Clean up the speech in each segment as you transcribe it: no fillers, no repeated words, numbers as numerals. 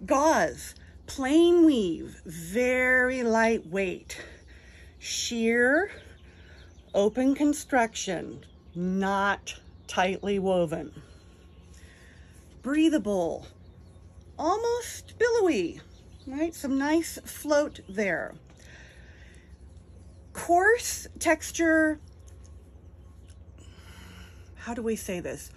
Gauze, plain weave, very lightweight, sheer, open construction, not tightly woven. Breathable, almost billowy, right? Some nice float there. Coarse texture, how do we say this?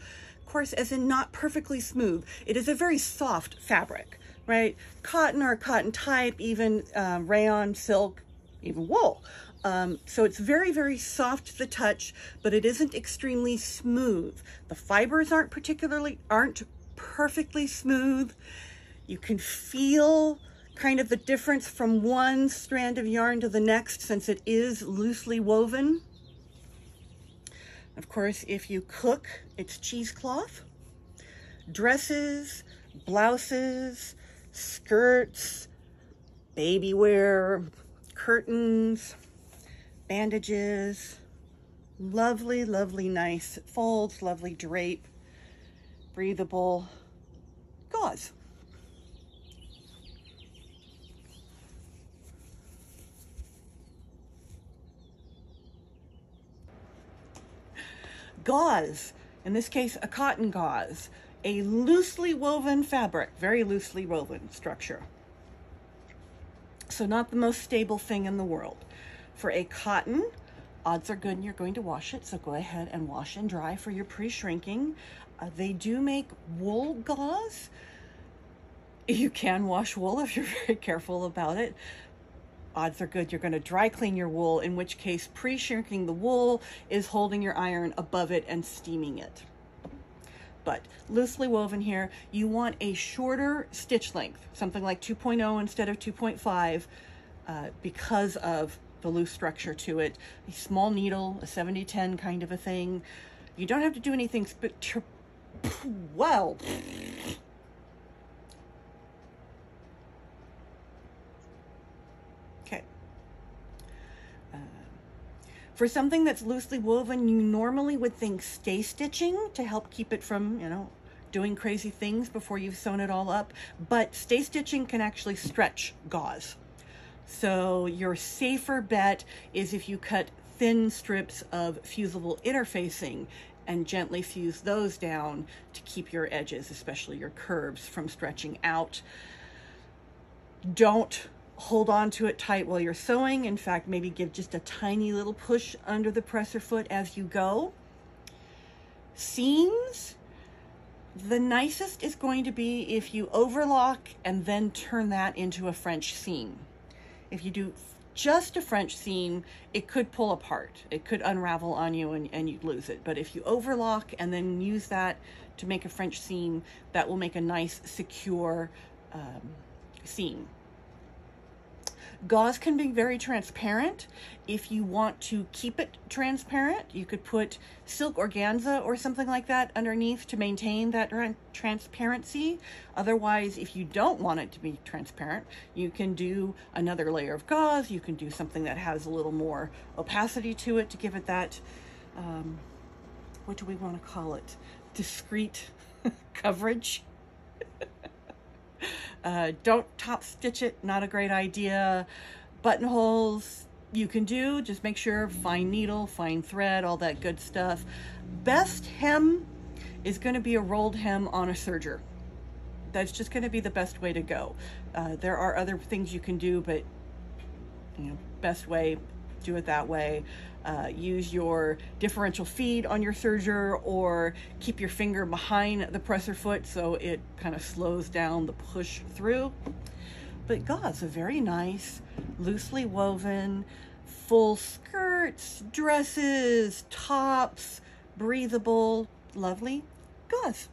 Coarse as in not perfectly smooth. It is a very soft fabric, right? Cotton or cotton type, even rayon, silk, even wool. So it's very, very soft to the touch, but it isn't extremely smooth. The fibers aren't perfectly smooth. You can feel kind of the difference from one strand of yarn to the next since it is loosely woven. Of course, if you cook, it's cheesecloth. Dresses, blouses, skirts, baby wear, curtains, bandages, lovely, lovely, nice folds, lovely drape, breathable gauze. Gauze, in this case, a cotton gauze, a loosely woven fabric, very loosely woven structure. So not the most stable thing in the world. For a cotton, odds are good you're going to wash it, so go ahead and wash and dry for your pre-shrinking. They do make wool gauze. You can wash wool if you're very careful about it. Odds are good you're going to dry clean your wool, in which case pre-shrinking the wool is holding your iron above it and steaming it. But loosely woven here, you want a shorter stitch length, something like 2.0 instead of 2.5, because of the loose structure to it. A small needle, a 70-10 kind of a thing. You don't have to do anything well. Okay. For something that's loosely woven, you normally would think stay stitching to help keep it from, doing crazy things before you've sewn it all up. But stay stitching can actually stretch gauze. So your safer bet is if you cut thin strips of fusible interfacing and gently fuse those down to keep your edges, especially your curves, from stretching out. Don't hold on to it tight while you're sewing. In fact, maybe give just a tiny little push under the presser foot as you go. Seams, the nicest is going to be if you overlock and then turn that into a French seam. If you do just a French seam, it could pull apart. It could unravel on you and you'd lose it. But if you overlock and then use that to make a French seam, that will make a nice, secure seam. Gauze can be very transparent. If you want to keep it transparent, you could put silk organza or something like that underneath to maintain that transparency. Otherwise, if you don't want it to be transparent, you can do another layer of gauze. You can do something that has a little more opacity to it to give it that, what do we want to call it? Discreet coverage. Don't top stitch it, not a great idea. Buttonholes you can do, just make sure, fine needle, fine thread, all that good stuff. Best hem is going to be a rolled hem on a serger. That's just going to be the best way to go. There are other things you can do, but best way, do it that way. Use your differential feed on your serger, or keep your finger behind the presser foot so it kind of slows down the push through. But gauze, a very nice, loosely woven, full skirts, dresses, tops, breathable, lovely gauze.